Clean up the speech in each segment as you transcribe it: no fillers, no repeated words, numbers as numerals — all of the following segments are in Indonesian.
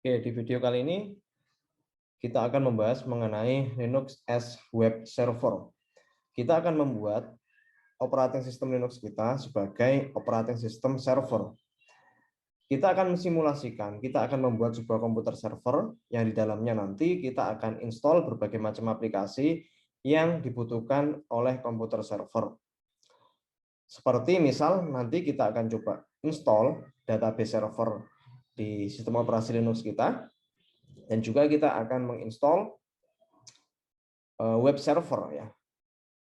Oke, di video kali ini kita akan membahas mengenai Linux as Web Server. Kita akan membuat operating system Linux kita sebagai operating system server. Kita akan mensimulasikan, kita akan membuat sebuah komputer server yang di dalamnya nanti kita akan install berbagai macam aplikasi yang dibutuhkan oleh komputer server. Seperti misal nanti kita akan coba install database server di sistem operasi Linux kita. Dan juga kita akan menginstall web server ya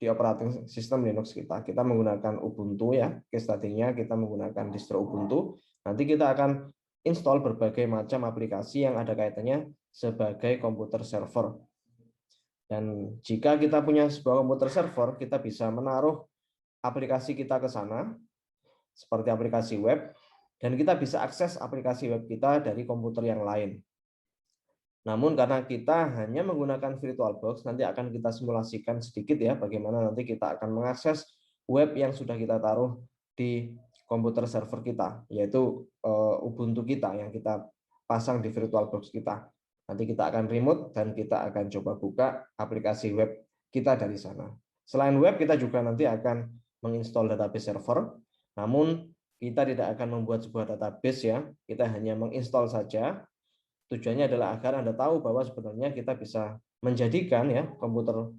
di operating system Linux kita. Kita menggunakan Ubuntu ya, case study-nya kita menggunakan distro Ubuntu. Nanti kita akan install berbagai macam aplikasi yang ada kaitannya sebagai komputer server. Dan jika kita punya sebuah komputer server, kita bisa menaruh aplikasi kita ke sana, seperti aplikasi web, dan kita bisa akses aplikasi web kita dari komputer yang lain. Namun karena kita hanya menggunakan VirtualBox, nanti akan kita simulasikan sedikit ya bagaimana nanti kita akan mengakses web yang sudah kita taruh di komputer server kita, yaitu Ubuntu kita yang kita pasang di VirtualBox kita. Nanti kita akan remote dan kita akan coba buka aplikasi web kita dari sana. Selain web, kita juga nanti akan menginstall database server, namun kita tidak akan membuat sebuah database ya, kita hanya menginstall saja. Tujuannya adalah agar Anda tahu bahwa sebenarnya kita bisa menjadikan ya komputer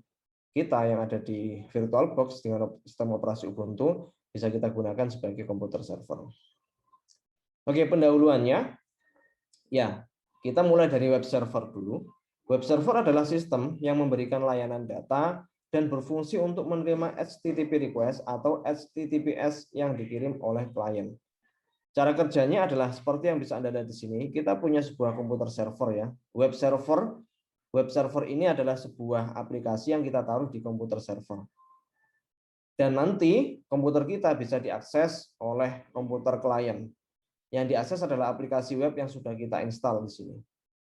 kita yang ada di VirtualBox dengan sistem operasi Ubuntu bisa kita gunakan sebagai komputer server. Oke, pendahuluannya ya, kita mulai dari web server dulu. Web server adalah sistem yang memberikan layanan data dan berfungsi untuk menerima HTTP request atau HTTPS yang dikirim oleh klien. Cara kerjanya adalah seperti yang bisa Anda lihat di sini. Kita punya sebuah komputer server ya, web server. Web server ini adalah sebuah aplikasi yang kita taruh di komputer server. Dan nanti komputer kita bisa diakses oleh komputer klien. Yang diakses adalah aplikasi web yang sudah kita install di sini.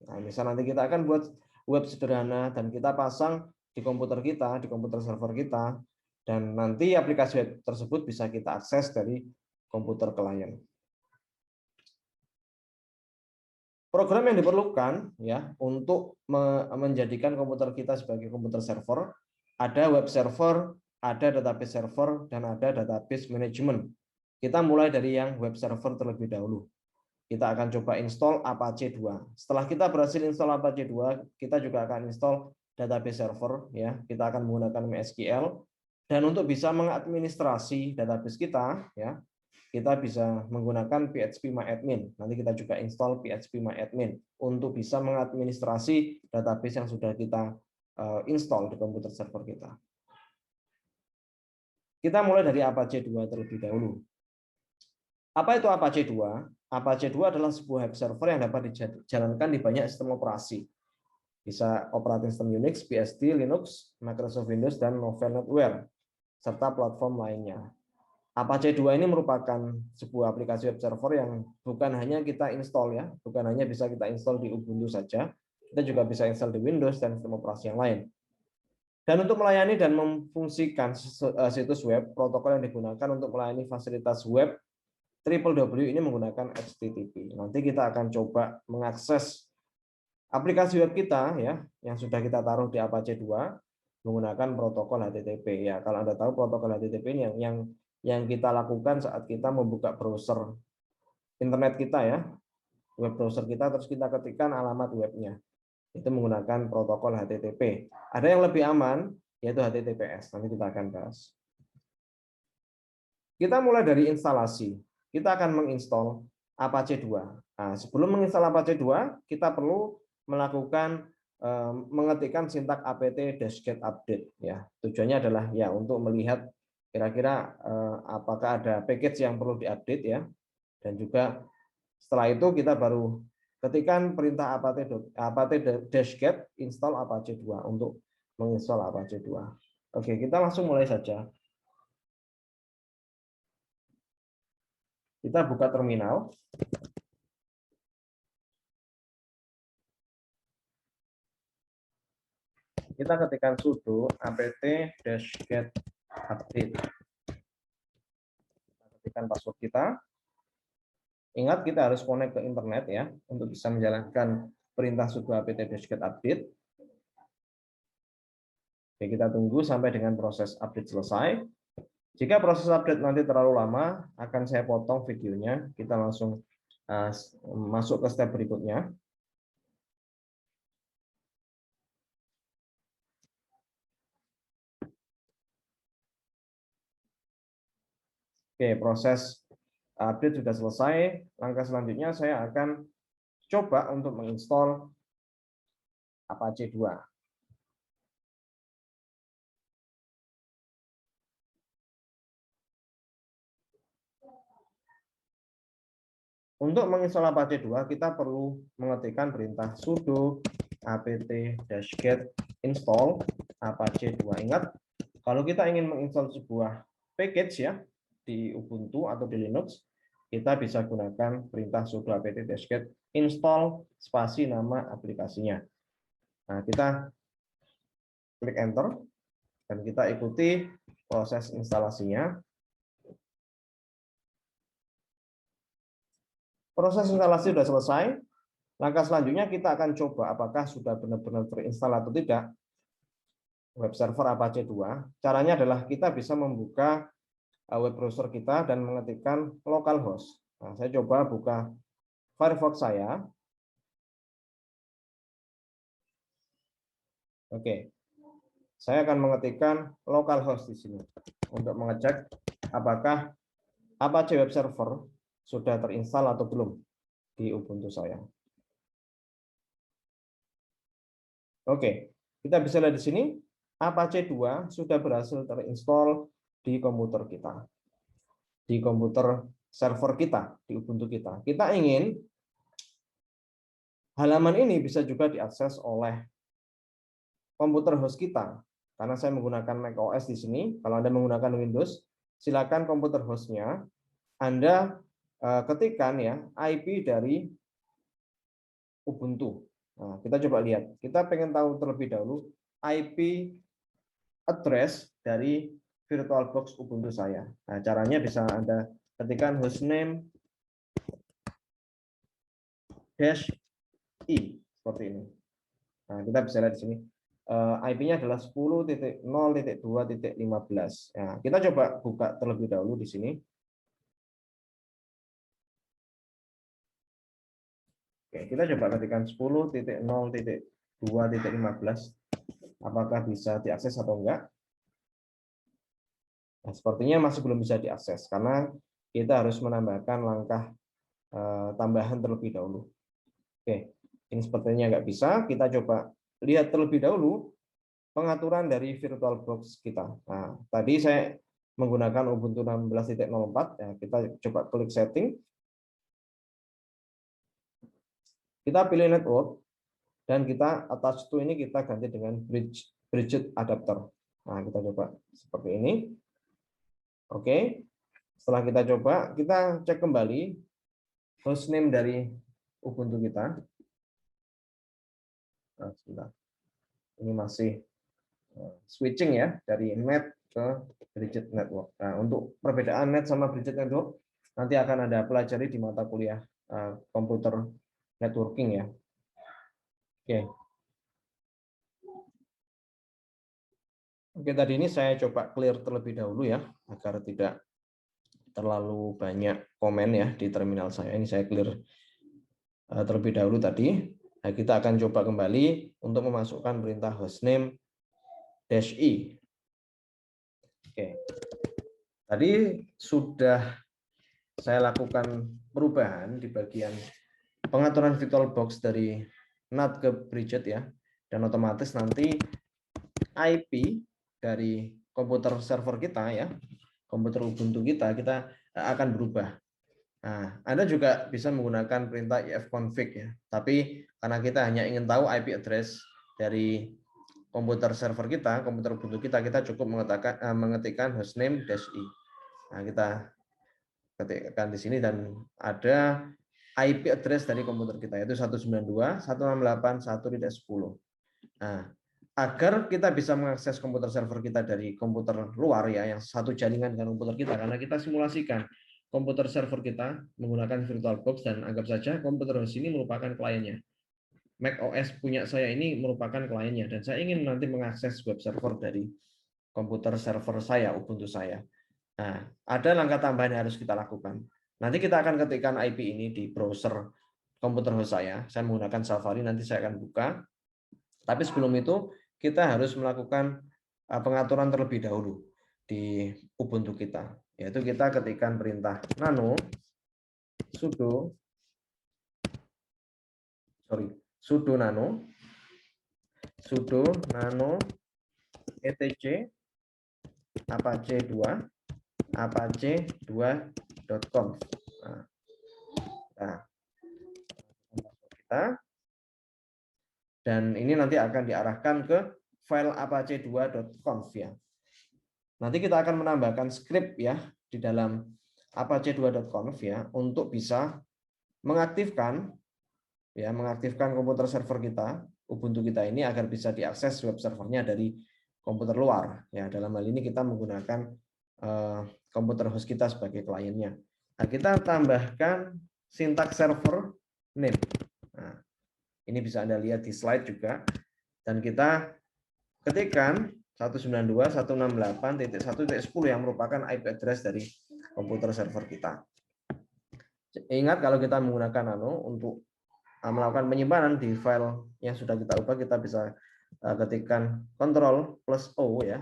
Nah, misal nanti kita akan buat web sederhana dan kita pasang di komputer kita, di komputer server kita, dan nanti aplikasi web tersebut bisa kita akses dari komputer klien. Program yang diperlukan ya untuk menjadikan komputer kita sebagai komputer server, ada web server, ada database server, dan ada database management. Kita mulai dari yang web server terlebih dahulu. Kita akan coba install Apache 2. Setelah kita berhasil install Apache 2, kita juga akan install database server ya. Kita akan menggunakan MySQL, dan untuk bisa mengadministrasi database kita ya, kita bisa menggunakan phpMyAdmin. Nanti kita juga install phpMyAdmin untuk bisa mengadministrasi database yang sudah kita install di komputer server kita. Kita mulai dari Apache 2 terlebih dahulu. Apa itu Apache 2? Apache 2 adalah sebuah web server yang dapat dijalankan di banyak sistem operasi. Bisa operating system Unix, BSD, Linux, Microsoft Windows, dan Novel NetWare, serta platform lainnya. Apache 2 ini merupakan sebuah aplikasi web server yang bukan hanya kita install ya, bukan hanya bisa kita install di Ubuntu saja, kita juga bisa install di Windows dan sistem operasi yang lain. Dan untuk melayani dan memfungsikan situs web, protokol yang digunakan untuk melayani fasilitas web www ini menggunakan HTTP. Nanti kita akan coba mengakses aplikasi web kita ya yang sudah kita taruh di Apache 2 menggunakan protokol HTTP ya. Kalau Anda tahu protokol HTTP ini yang kita lakukan saat kita membuka browser internet kita ya, web browser kita, terus kita ketikkan alamat webnya. Itu menggunakan protokol HTTP. Ada yang lebih aman, yaitu HTTPS. Nanti kita akan bahas. Kita mulai dari instalasi. Kita akan menginstall Apache 2. Nah, sebelum menginstal Apache 2, kita perlu melakukan mengetikkan sintak apt-get update ya. Tujuannya adalah ya untuk melihat kira-kira apakah ada package yang perlu diupdate ya, dan juga setelah itu kita baru ketikkan perintah apt-get install Apache 2 untuk menginstal Apache 2. Oke, kita langsung mulai saja. Kita buka terminal. Kita ketikkan sudo apt-get update. Kita ketikkan password kita. Ingat kita harus connect ke internet ya untuk bisa menjalankan perintah sudo apt-get update. Oke, kita tunggu sampai dengan proses update selesai. Jika proses update nanti terlalu lama, akan saya potong videonya. Kita langsung masuk ke step berikutnya. Oke, proses update sudah selesai. Langkah selanjutnya saya akan coba untuk menginstall Apache 2. Untuk menginstall Apache 2, kita perlu mengetikkan perintah sudo apt-get install Apache 2. Ingat, kalau kita ingin menginstall sebuah package ya di Ubuntu atau di Linux, kita bisa gunakan perintah sudo apt-get install spasi nama aplikasinya. Nah, kita klik enter dan kita ikuti proses instalasinya. Proses instalasi sudah selesai. Langkah selanjutnya kita akan coba apakah sudah benar-benar terinstall atau tidak web server Apache 2. Caranya adalah kita bisa membuka web browser kita dan mengetikkan localhost. Nah, saya coba buka Firefox saya. Oke. Saya akan mengetikkan localhost di sini untuk mengecek apakah Apache web server sudah terinstall atau belum di Ubuntu saya. Oke, kita bisa lihat di sini Apache 2 sudah berhasil terinstall di komputer kita. Di komputer server kita, di Ubuntu kita. Kita ingin halaman ini bisa juga diakses oleh komputer host kita. Karena saya menggunakan macOS di sini, kalau Anda menggunakan Windows, silakan komputer hostnya Anda ketikkan ya IP dari Ubuntu. Nah, kita coba lihat. Kita pengen tahu terlebih dahulu IP address dari VirtualBox Ubuntu saya. Nah, caranya bisa Anda ketikkan hostname -i seperti ini. Nah, kita bisa lihat di sini. IP-nya adalah 10.0.2.15. Nah, kita coba buka terlebih dahulu di sini. Oke, kita coba ketikkan 10.0.2.15. Apakah bisa diakses atau enggak? Nah, sepertinya masih belum bisa diakses karena kita harus menambahkan langkah tambahan terlebih dahulu. Oke, ini sepertinya nggak bisa. Kita coba lihat terlebih dahulu pengaturan dari VirtualBox kita. Nah, tadi saya menggunakan Ubuntu 16.04. Ya, kita coba klik setting. Kita pilih network dan kita attach to ini kita ganti dengan bridge adapter. Nah, kita coba seperti ini. Oke. Setelah kita coba, kita cek kembali hostname dari Ubuntu kita. Nah, sebentar. Ini masih switching ya dari net ke bridge network. Nah, untuk perbedaan net sama bridge network nanti akan ada pelajari di mata kuliah komputer networking ya. Oke. Oke, tadi ini saya coba clear terlebih dahulu ya agar tidak terlalu banyak komen ya di terminal saya. Ini saya clear terlebih dahulu tadi. Nah, kita akan coba kembali untuk memasukkan perintah hostname -i. Oke. Tadi sudah saya lakukan perubahan di bagian pengaturan VirtualBox dari NAT ke bridget ya, dan otomatis nanti IP dari komputer server kita ya, komputer Ubuntu kita akan berubah. Nah, Anda juga bisa menggunakan perintah ifconfig ya, tapi karena kita hanya ingin tahu IP address dari komputer server kita, komputer Ubuntu kita cukup mengetikkan hostname -i. Nah, kita ketikkan di sini dan ada IP address dari komputer kita yaitu 192.168.1.10. Nah, agar kita bisa mengakses komputer server kita dari komputer luar ya yang satu jaringan dengan komputer kita, karena kita simulasikan komputer server kita menggunakan VirtualBox dan anggap saja komputer host ini merupakan kliennya. Mac OS punya saya ini merupakan kliennya dan saya ingin nanti mengakses web server dari komputer server saya, Ubuntu saya. Nah, ada langkah tambahan yang harus kita lakukan. Nanti kita akan ketikkan IP ini di browser komputer host saya. Saya menggunakan Safari, nanti saya akan buka. Tapi sebelum itu, kita harus melakukan pengaturan terlebih dahulu di Ubuntu kita. Yaitu kita ketikkan perintah nano sudo nano etc apache2.conf. Nah, kita dan ini nanti akan diarahkan ke file apache2.conf ya. Nanti kita akan menambahkan script ya di dalam apache2.conf ya untuk bisa mengaktifkan komputer server kita, Ubuntu kita ini agar bisa diakses web servernya dari komputer luar ya. Dalam hal ini kita menggunakan komputer host kita sebagai kliennya. Nah, kita tambahkan sintaks server name. Nah, ini bisa Anda lihat di slide juga. Dan kita ketikkan 192.168.1.10 yang merupakan IP address dari komputer server kita. Ingat kalau kita menggunakan nano untuk melakukan penyimpanan di file yang sudah kita ubah, kita bisa ketikkan Ctrl+O ya.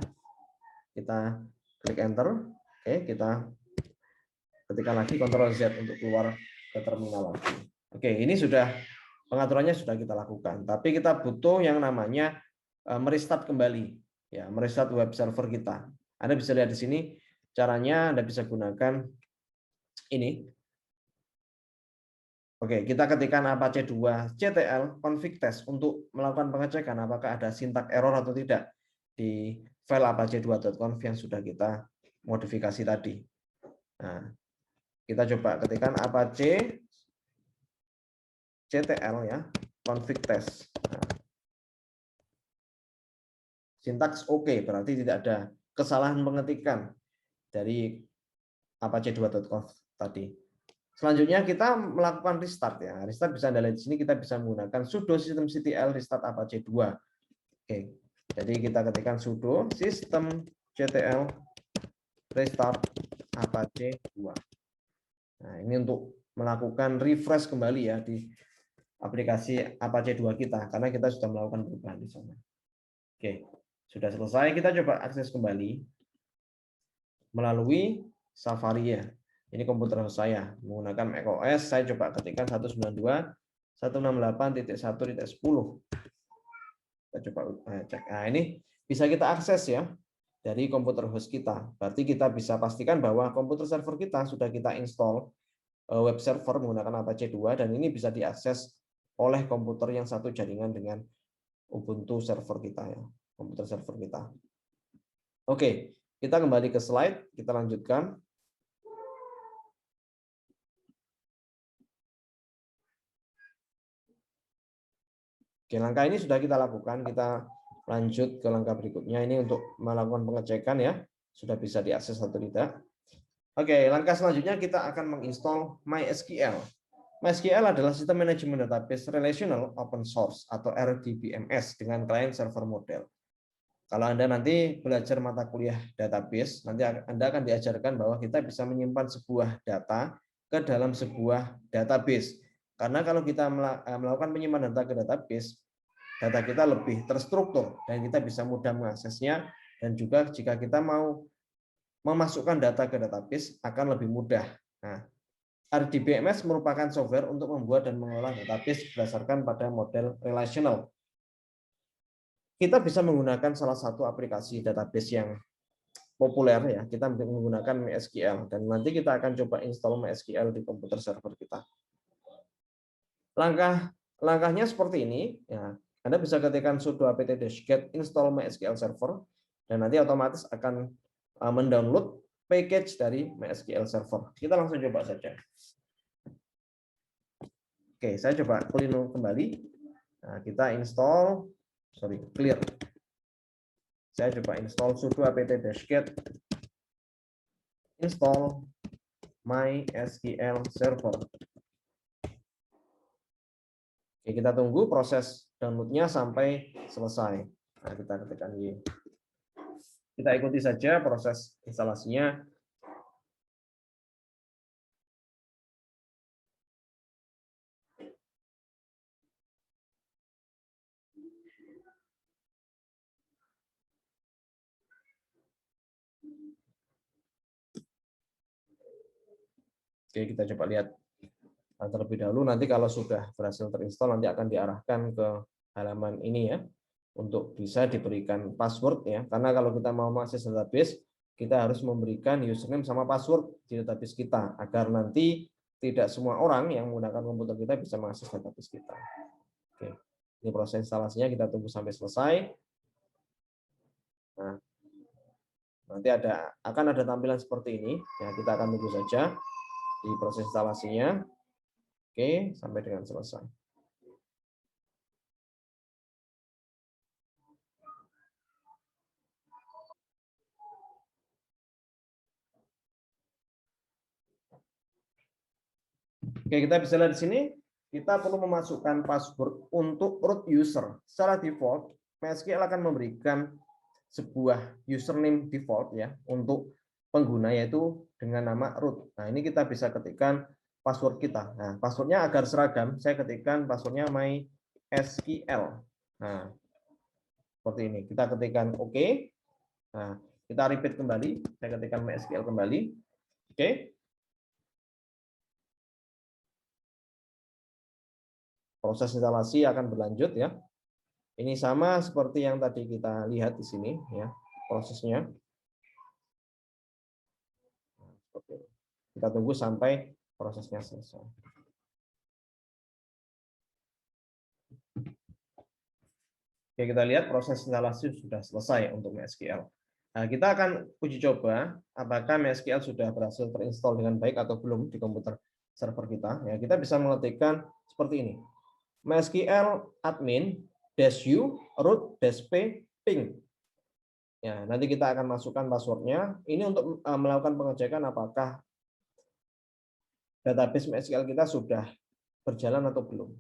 Kita klik enter. Oke, kita ketikkan lagi Ctrl+Z untuk keluar ke terminal lagi. Oke, ini sudah pengaturannya sudah kita lakukan. Tapi kita butuh yang namanya merestart kembali ya, merestart web server kita. Anda bisa lihat di sini caranya. Anda bisa gunakan ini. Oke, kita ketikkan apache2ctl config test untuk melakukan pengecekan apakah ada syntax error atau tidak di file apache2.conf yang sudah kita modifikasi tadi. Nah, kita coba ketikkan apache.ctl ya, config test. Nah, sintaks oke, berarti tidak ada kesalahan pengetikan dari apache2.conf tadi. Selanjutnya kita melakukan restart ya. Restart bisa Anda lihat di sini, kita bisa menggunakan sudo systemctl restart apache2. Oke. Jadi kita ketikkan sudo systemctl restart apache2. Nah, ini untuk melakukan refresh kembali ya di aplikasi Apache 2 kita karena kita sudah melakukan perubahan di sana. Oke. Sudah selesai, kita coba akses kembali melalui Safari ya. Ini komputer saya menggunakan Mac OS. Saya coba ketikkan 192.168.1.10. Kita coba cek. Nah, ini bisa kita akses ya dari komputer host kita. Berarti kita bisa pastikan bahwa komputer server kita sudah kita install web server menggunakan Apache 2 dan ini bisa diakses oleh komputer yang satu jaringan dengan Ubuntu server kita ya, komputer server kita. Oke, kita kembali ke slide, kita lanjutkan. Oke, langkah ini sudah kita lakukan. Kita lanjut ke langkah berikutnya. Ini untuk melakukan pengecekan ya, sudah bisa diakses atau tidak. Oke, langkah selanjutnya kita akan menginstal MySQL. MySQL adalah sistem manajemen database relational open source atau RDBMS dengan client server model. Kalau Anda nanti belajar mata kuliah database, nanti Anda akan diajarkan bahwa kita bisa menyimpan sebuah data ke dalam sebuah database. Karena kalau kita melakukan penyimpanan data ke database, data kita lebih terstruktur dan kita bisa mudah mengaksesnya, dan juga jika kita mau memasukkan data ke database akan lebih mudah. Nah, RDBMS merupakan software untuk membuat dan mengelola database berdasarkan pada model relational. Kita bisa menggunakan salah satu aplikasi database yang populer ya. Kita menggunakan MySQL dan nanti kita akan coba install MySQL di komputer server kita. Langkahnya seperti ini ya. Anda bisa ketikkan sudo apt-get install MySQL server dan nanti otomatis akan mendownload package dari MySQL server. Kita langsung coba saja. Oke, saya coba clean kembali. Nah, kita clear. Saya coba install sudo apt-get install MySQL Server. Oke, kita tunggu proses downloadnya sampai selesai. Nah, kita ketikkan Y. Kita ikuti saja proses instalasinya. Oke, kita coba lihat terlebih dahulu. Nanti kalau sudah berhasil terinstall, nanti akan diarahkan ke halaman ini ya, untuk bisa diberikan password ya. Karena kalau kita mau mengakses database, kita harus memberikan username sama password di database kita, agar nanti tidak semua orang yang menggunakan komputer kita bisa mengakses database kita. Oke, ini proses instalasinya, kita tunggu sampai selesai. Nah, nanti akan ada tampilan seperti ini. Ya, kita akan tunggu saja di proses instalasinya. Oke, sampai dengan selesai. Oke, kita bisa lihat di sini, kita perlu memasukkan password untuk root user. Secara default, MySQL akan memberikan sebuah username default ya untuk pengguna, yaitu dengan nama root. Nah, ini kita bisa ketikkan password kita. Nah, passwordnya agar seragam, saya ketikkan passwordnya MySQL. Nah, seperti ini. Kita ketikkan OK. Nah, kita repeat kembali. Saya ketikkan MySQL kembali. Oke. Proses instalasi akan berlanjut ya. Ini sama seperti yang tadi kita lihat di sini ya, prosesnya. Kita tunggu sampai prosesnya selesai. Oke, kita lihat proses instalasi sudah selesai untuk MySQL. Nah, kita akan uji coba apakah MySQL sudah berhasil terinstall dengan baik atau belum di komputer server kita. Ya, kita bisa mengetikkan seperti ini. MySQL admin -u root -p ping. Ya, nanti kita akan masukkan passwordnya. Ini untuk melakukan pengecekan apakah database MySQL kita sudah berjalan atau belum.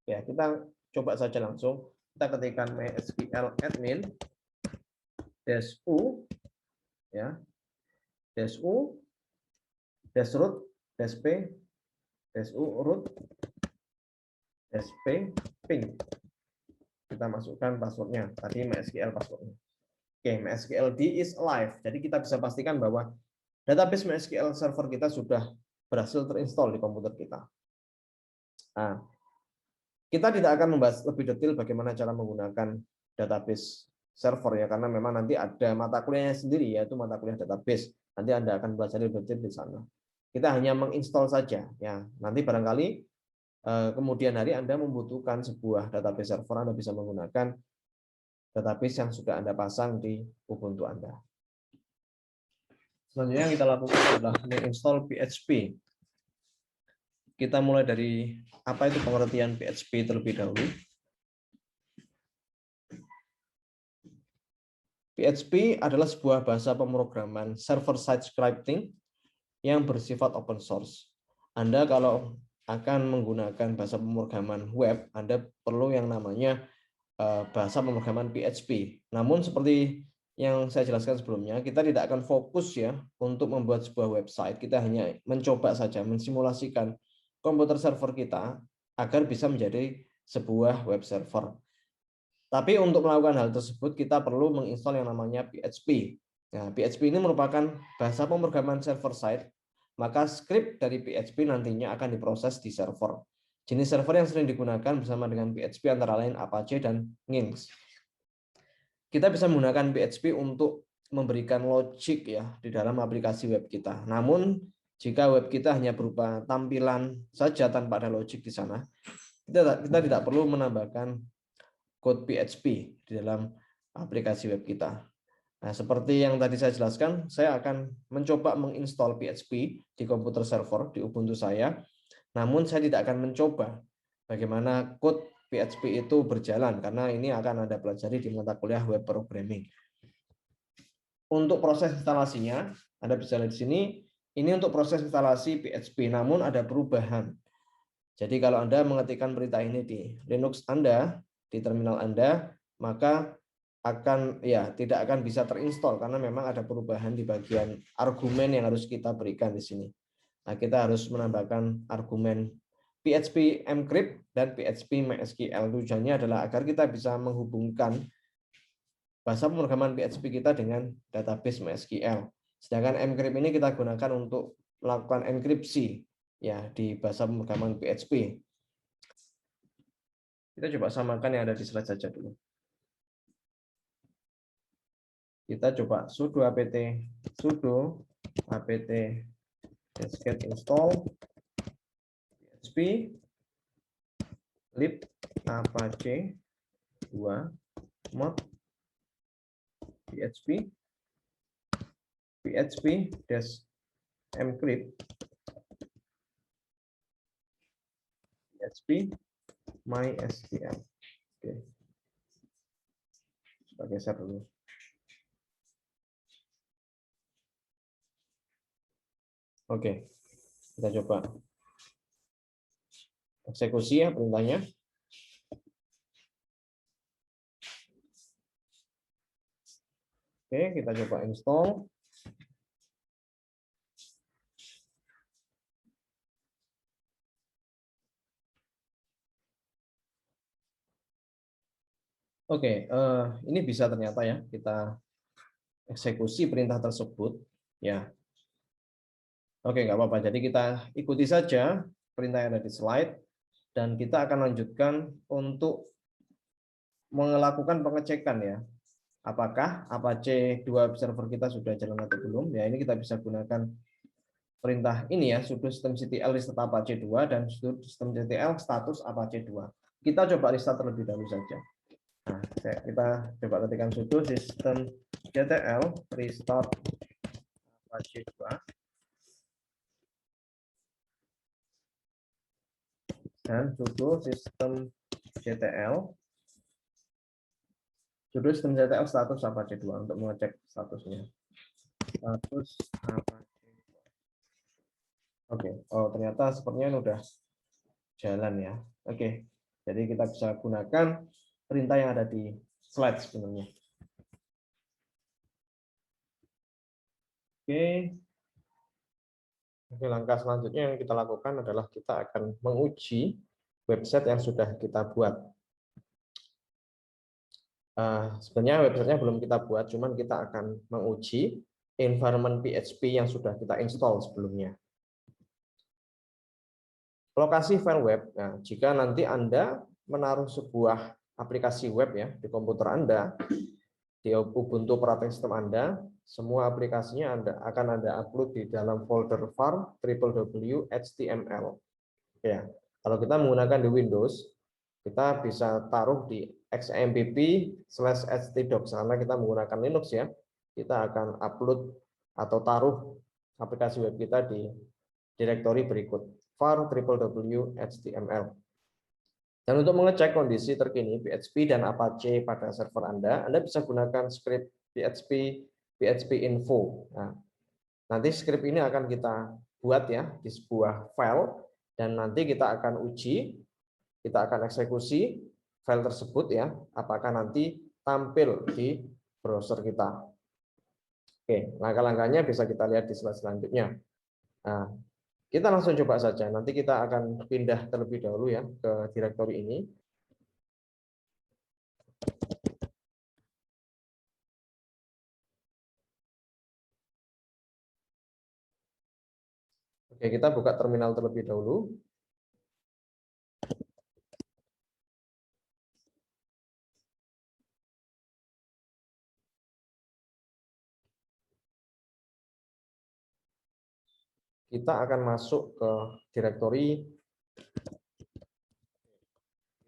Ya, kita coba saja langsung. Kita ketikkan MySQL admin -u ya, -u -root -p -u root -p ping. Kita masukkan passwordnya. Tadi MySQL passwordnya. Oke, MySQL D is alive. Jadi kita bisa pastikan bahwa database MySQL server kita sudah berhasil terinstall di komputer kita. Nah, kita tidak akan membahas lebih detail bagaimana cara menggunakan database server ya, karena memang nanti ada mata kuliahnya sendiri, yaitu mata kuliah database. Nanti Anda akan belajar lebih detail di sana. Kita hanya menginstall saja ya. Nanti barangkali kemudian hari Anda membutuhkan sebuah database server, Anda bisa menggunakan database yang sudah Anda pasang di Ubuntu Anda. Selanjutnya yang kita lakukan adalah menginstall PHP. Kita mulai dari apa itu pengertian PHP terlebih dahulu. PHP adalah sebuah bahasa pemrograman server-side scripting yang bersifat open source. Anda kalau akan menggunakan bahasa pemrograman web, Anda perlu yang namanya bahasa pemrograman PHP. Namun seperti yang saya jelaskan sebelumnya, kita tidak akan fokus ya untuk membuat sebuah website. Kita hanya mencoba saja mensimulasikan komputer server kita agar bisa menjadi sebuah web server. Tapi untuk melakukan hal tersebut kita perlu menginstal yang namanya PHP. Nah, PHP ini merupakan bahasa pemrograman server side, maka script dari PHP nantinya akan diproses di server. Jenis server yang sering digunakan bersama dengan PHP antara lain Apache dan Nginx. Kita bisa menggunakan PHP untuk memberikan logic ya di dalam aplikasi web kita. Namun jika web kita hanya berupa tampilan saja tanpa ada logic di sana, kita tidak perlu menambahkan code PHP di dalam aplikasi web kita. Nah, seperti yang tadi saya jelaskan, saya akan mencoba menginstall PHP di komputer server di Ubuntu saya. Namun saya tidak akan mencoba bagaimana code PHP itu berjalan karena ini akan Anda pelajari di mata kuliah web programming. Untuk proses instalasinya, Anda bisa lihat di sini, Ini untuk proses instalasi PHP, namun ada perubahan. Jadi kalau Anda mengetikkan perintah ini di Linux Anda, di terminal Anda, maka tidak akan bisa terinstall karena memang ada perubahan di bagian argumen yang harus kita berikan di sini. Nah, kita harus menambahkan argumen PHP encrypt dan PHP MySQL. Tujuannya adalah agar kita bisa menghubungkan bahasa pemrograman PHP kita dengan database MySQL. Sedangkan encrypt ini kita gunakan untuk melakukan enkripsi ya di bahasa pemrograman PHP. Kita coba samakan yang ada di slide saja dulu. Kita coba sudo apt get install php lib apache 2 mod php encrypt php MySQL. Oke. Kita geser dulu. Oke. Kita coba eksekusi ya perintahnya. Oke, kita coba install. Oke, ini bisa ternyata ya kita eksekusi perintah tersebut ya. Oke, nggak apa-apa. Jadi kita ikuti saja perintah yang ada di slide dan kita akan lanjutkan untuk melakukan pengecekan ya. Apakah Apache 2 server kita sudah jalan atau belum? Ya, ini kita bisa gunakan perintah ini ya, sudo systemctl restart Apache 2 dan sudo systemctl status Apache 2. Kita coba restart terlebih dahulu saja. Nah, kita coba ketikkan sudo systemctl restart Apache 2 dan sudo systemctl status Apache 2 untuk mengecek statusnya. Status Apache 2. Oke, oh ternyata sepertinya udah jalan ya. Oke, jadi kita bisa gunakan perintah yang ada di slide sebenarnya. Oke, langkah selanjutnya yang kita lakukan adalah kita akan menguji website yang sudah kita buat. Sebenarnya websitenya belum kita buat, cuman kita akan menguji environment PHP yang sudah kita install sebelumnya. Lokasi file web. Nah, jika nanti Anda menaruh sebuah aplikasi web ya di komputer Anda, di Ubuntu operating system Anda, semua aplikasinya akan Anda upload di dalam folder var www.html. Ya, kalau kita menggunakan di Windows, kita bisa taruh di xmpp/htdocs karena kita menggunakan Linux ya. Kita akan upload atau taruh aplikasi web kita di direktori berikut var www.html. Dan untuk mengecek kondisi terkini PHP dan Apache pada server Anda bisa gunakan script php info. Nah, nanti script ini akan kita buat ya di sebuah file dan nanti kita akan uji, kita akan eksekusi file tersebut ya, apakah nanti tampil di browser kita. Oke, langkah-langkahnya bisa kita lihat di slide selanjutnya. Nah, kita langsung coba saja. Nanti kita akan pindah terlebih dahulu ya ke direktori ini. Oke, kita buka terminal terlebih dahulu. Kita akan masuk ke direktori.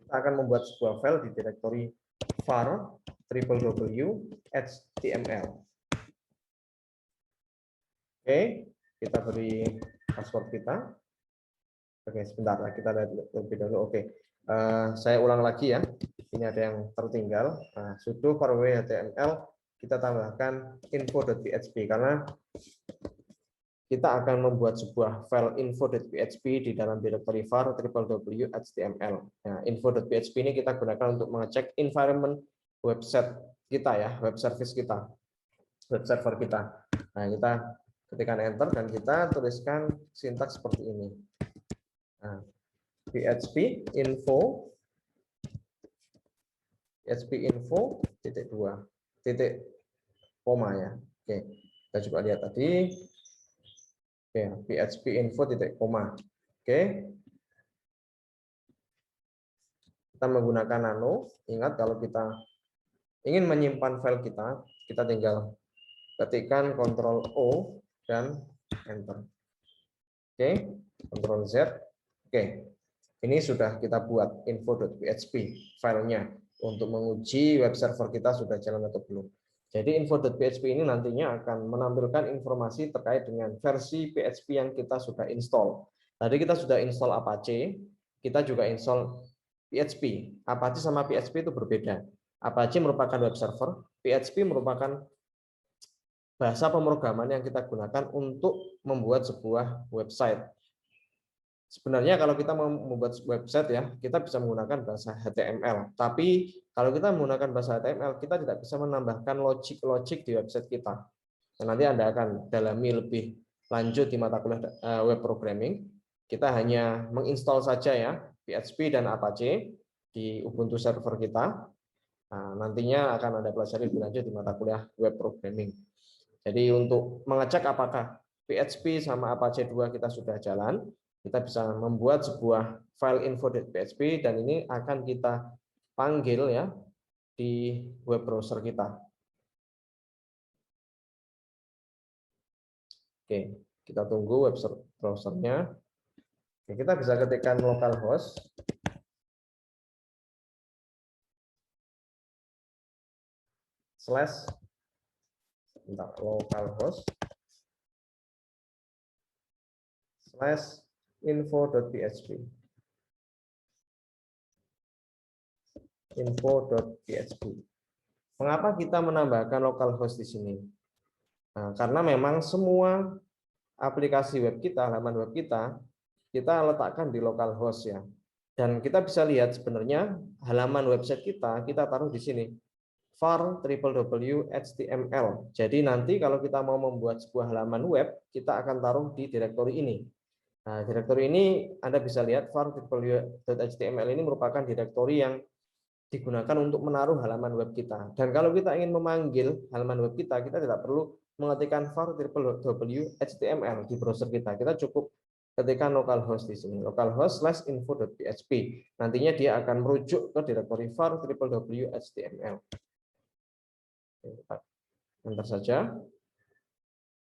Kita akan membuat sebuah file di direktori var www.html. Oke, kita beri password kita. Oke, sebentar kita lihat lebih dahulu. Oke, saya ulang lagi ya. Ini ada yang tertinggal. Sudo var www.html kita tambahkan info.php karena kita akan membuat sebuah file info.php di dalam directory var www.html. Nah, info.php ini kita gunakan untuk mengecek environment website kita ya, web service kita, web server kita. Nah, kita ketikkan enter dan kita tuliskan sintaks seperti ini. Nah, php info titik 2 titik koma ya. Oke, kita coba lihat tadi. Oke, php info titik koma. Oke, kita menggunakan nano. Ingat kalau kita ingin menyimpan file kita, kita tinggal ketikkan Ctrl O dan enter. Oke, Ctrl Z. Oke, ini sudah kita buat info.php filenya untuk menguji web server kita sudah jalan atau belum. Jadi info.php ini nantinya akan menampilkan informasi terkait dengan versi PHP yang kita sudah install. Tadi kita sudah install Apache, kita juga install PHP. Apache sama PHP itu berbeda. Apache merupakan web server, PHP merupakan bahasa pemrograman yang kita gunakan untuk membuat sebuah website. Sebenarnya kalau kita mau membuat website ya, kita bisa menggunakan bahasa HTML. Tapi kalau kita menggunakan bahasa HTML, kita tidak bisa menambahkan logik-logik di website kita. Dan nanti Anda akan dalami lebih lanjut di mata kuliah web programming. Kita hanya menginstal saja ya PHP dan Apache di Ubuntu server kita. Nah, nantinya akan Anda pelajari lebih lanjut di mata kuliah web programming. Jadi untuk mengecek apakah PHP sama Apache 2 kita sudah jalan, kita bisa membuat sebuah file info.php dan ini akan kita panggil ya di web browser kita. Oke, kita tunggu web browsernya. Oke, kita bisa ketikkan localhost /localhost /info.php. Mengapa kita menambahkan localhost di sini? Nah, karena memang semua aplikasi web kita, halaman web kita letakkan di localhost ya. Dan kita bisa lihat sebenarnya halaman website kita taruh di sini. var www.html. Jadi nanti kalau kita mau membuat sebuah halaman web, kita akan taruh di direktori ini. Nah, direktori ini Anda bisa lihat var www.html ini merupakan direktori yang digunakan untuk menaruh halaman web kita. Dan kalau kita ingin memanggil halaman web kita tidak perlu mengetikkan var www.html di browser kita. Kita cukup ketikkan localhost di sini, localhost /info.php. Nantinya dia akan merujuk ke direktori var www.html. Enter saja.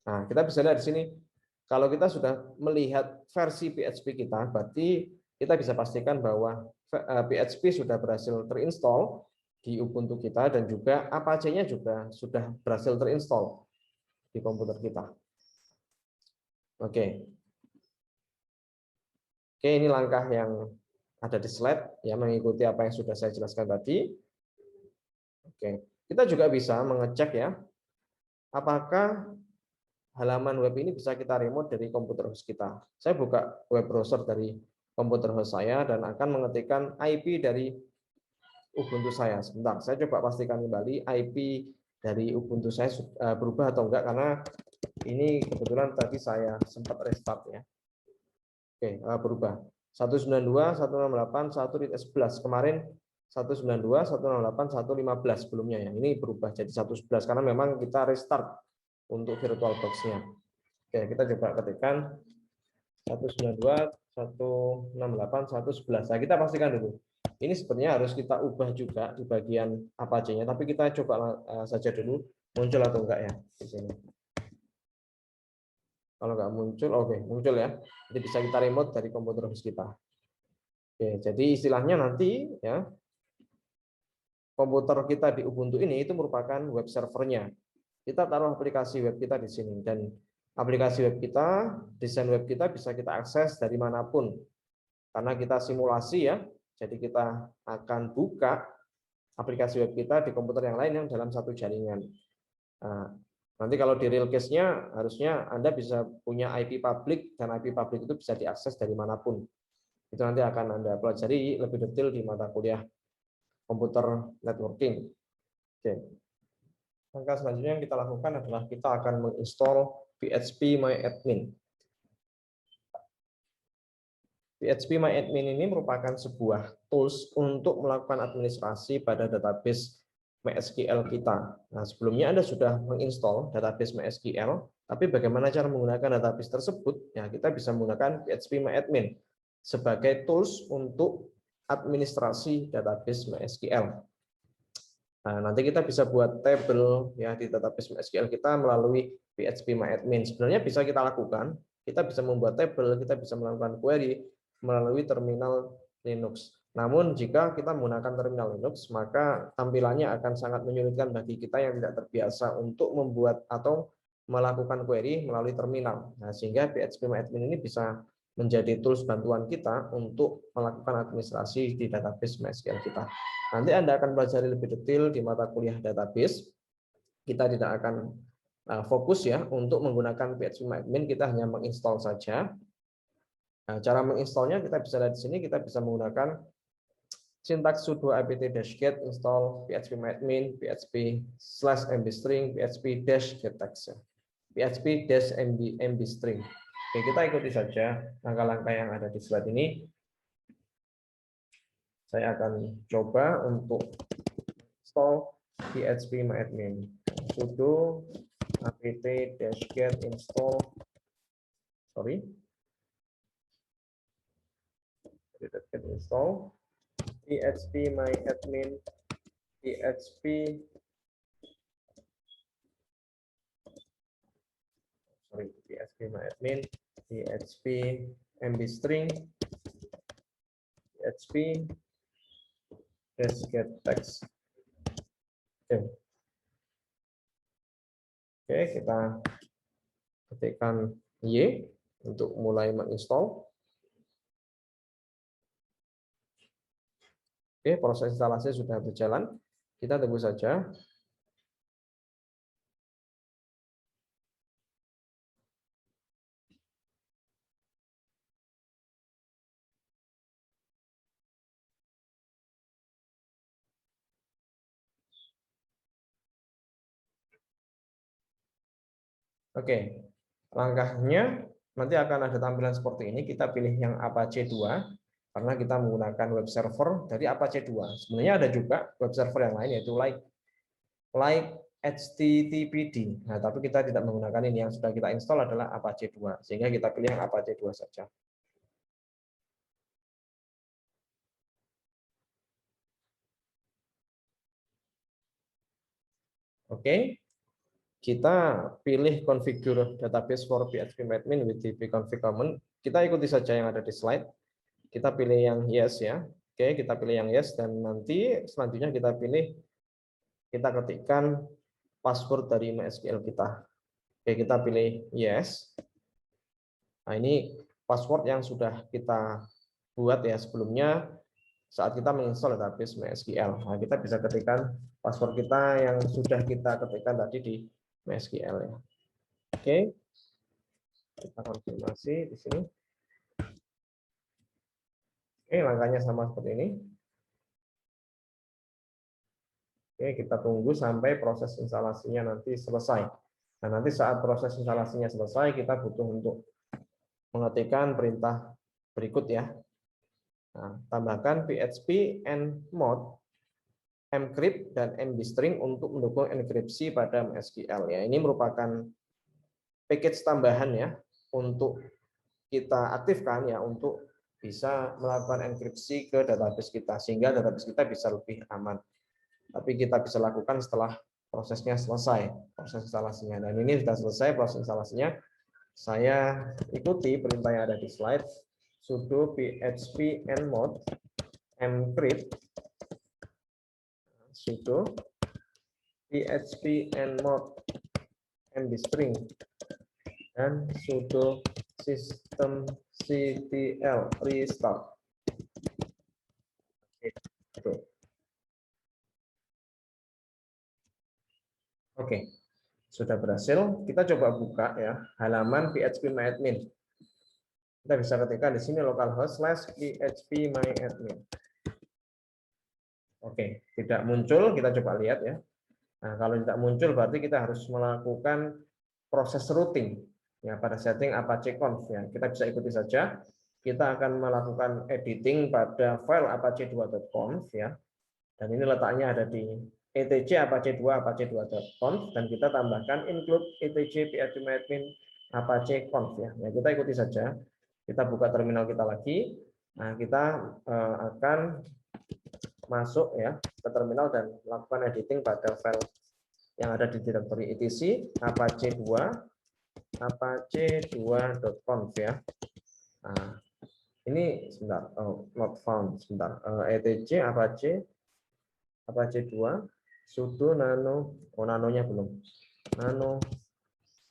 Nah, kita bisa lihat di sini, kalau kita sudah melihat versi PHP kita, berarti kita bisa pastikan bahwa PHP sudah berhasil terinstall di Ubuntu kita dan juga Apache-nya juga sudah berhasil terinstall di komputer kita. Oke. Oke, ini langkah yang ada di slide ya, mengikuti apa yang sudah saya jelaskan tadi. Oke. Kita juga bisa mengecek ya, apakah halaman web ini bisa kita remote dari komputer host kita. Saya buka web browser dari komputer host saya dan akan mengetikkan IP dari Ubuntu saya. Sebentar, saya coba pastikan kembali IP dari Ubuntu saya berubah atau enggak, karena ini kebetulan tadi saya sempat restart ya. Oke, berubah. 192.168.1.11 kemarin 192.168.1.15 sebelumnya ya. Ini berubah jadi 1.11 karena memang kita restart untuk VirtualBox-nya. Oke, kita coba ketikkan 192.168.1.11. Nah, kita pastikan dulu. Ini sebenarnya harus kita ubah juga di bagian Apache-nya, tapi kita coba saja dulu muncul atau enggak ya di sini. Kalau nggak muncul, oke, muncul ya. Jadi bisa kita remote dari komputer host kita. Oke, jadi istilahnya nanti ya, komputer kita di Ubuntu ini itu merupakan web servernya. Kita taruh aplikasi web kita di sini dan aplikasi web kita, desain web kita bisa kita akses dari manapun. Karena kita simulasi ya, jadi kita akan buka aplikasi web kita di komputer yang lain yang dalam satu jaringan. Nah, Nanti kalau di real case-nya harusnya Anda bisa punya IP public dan IP public itu bisa diakses dari manapun. Itu nanti akan Anda pelajari lebih detail di mata kuliah komputer networking. Oke. Langkah selanjutnya yang kita lakukan adalah kita akan menginstall phpMyAdmin. phpMyAdmin ini merupakan sebuah tools untuk melakukan administrasi pada database MySQL kita. Nah, sebelumnya Anda sudah menginstall database MySQL, tapi bagaimana cara menggunakan database tersebut? Ya, kita bisa menggunakan phpMyAdmin sebagai tools untuk administrasi database MySQL. Nah, nanti kita bisa buat tabel ya di database MySQL kita melalui phpMyAdmin. Sebenarnya bisa kita lakukan, kita bisa membuat tabel, kita bisa melakukan query melalui terminal Linux. Namun jika kita menggunakan terminal Linux, maka tampilannya akan sangat menyulitkan bagi kita yang tidak terbiasa untuk membuat atau melakukan query melalui terminal. Nah, sehingga phpMyAdmin ini bisa menjadi tools bantuan kita untuk melakukan administrasi di database MySQL kita. Nanti Anda akan pelajari lebih detail di mata kuliah database. Kita tidak akan fokus ya untuk menggunakan phpMyAdmin, kita hanya menginstal saja. Nah, cara menginstalnya kita bisa lihat di sini, kita bisa menggunakan sintaks sudo apt-get install phpMyAdmin, php/mbstring, php-gettext, php-mbstring. Oke, kita ikuti saja langkah-langkah yang ada di slide ini. Saya akan coba untuk install phpMyAdmin. Sudo apt-get install phpMyAdmin phpMyAdmin php-mbstring php-gettext. Oke, kita ketikkan Y untuk mulai menginstall. Oke, proses instalasi sudah berjalan. Kita tunggu saja. Oke, langkahnya nanti akan ada tampilan seperti ini. Kita pilih yang Apache 2 karena kita menggunakan web server dari Apache 2. Sebenarnya ada juga web server yang lain yaitu like HTTPD. Nah, tapi kita tidak menggunakan ini. Yang sudah kita install adalah Apache 2. Sehingga kita pilih yang Apache 2 saja. Oke. Kita pilih configure database for phpMyAdmin with dbconfig common. Kita ikuti saja yang ada di slide. Kita pilih yang yes ya. Oke, kita pilih yang yes dan nanti selanjutnya kita ketikkan password dari MySQL kita. Oke, kita pilih yes. Nah, ini password yang sudah kita buat ya sebelumnya saat kita menginstal database MySQL. Nah, kita bisa ketikkan password kita yang sudah kita ketikkan tadi di MySQL ya. Oke. Kita konfirmasi di sini. Oke, langkahnya sama seperti ini. Oke, kita tunggu sampai proses instalasinya nanti selesai. Nah, nanti saat proses instalasinya selesai, kita butuh untuk mengetikkan perintah berikut ya. Nah, tambahkan php enmod encrypt dan mbstring untuk mendukung enkripsi pada MySQL ya. Ini merupakan package tambahan ya untuk kita aktifkan ya untuk bisa melakukan enkripsi ke database kita sehingga database kita bisa lebih aman. Tapi kita bisa lakukan setelah prosesnya selesai, proses instalasinya. Dan ini sudah selesai proses instalasinya. Saya ikuti perintah yang ada di slide. Sudo php enmod encrypt, sudo php enmod mbstring, dan sudo systemctl restart. Oke, Sudah berhasil. Kita coba buka ya halaman phpMyAdmin. Kita bisa ketikkan di sini localhost/phpMyAdmin. Oke, tidak muncul. Kita coba lihat ya. Nah, kalau tidak muncul berarti kita harus melakukan proses routing ya pada setting Apache Conf ya. Kita bisa ikuti saja. Kita akan melakukan editing pada file apache2.conf ya. Dan ini letaknya ada di etc apache2 apache2.conf dan kita tambahkan include etc phpMyAdmin apache conf ya. Ya, kita ikuti saja. Kita buka terminal kita lagi. Nah, kita akan masuk ya ke terminal dan melakukan editing pada file yang ada di directory etc apache2.conf ya. Nah, ini sebentar, not found sebentar. etc apache2 sudo nano, nanonya belum. Nano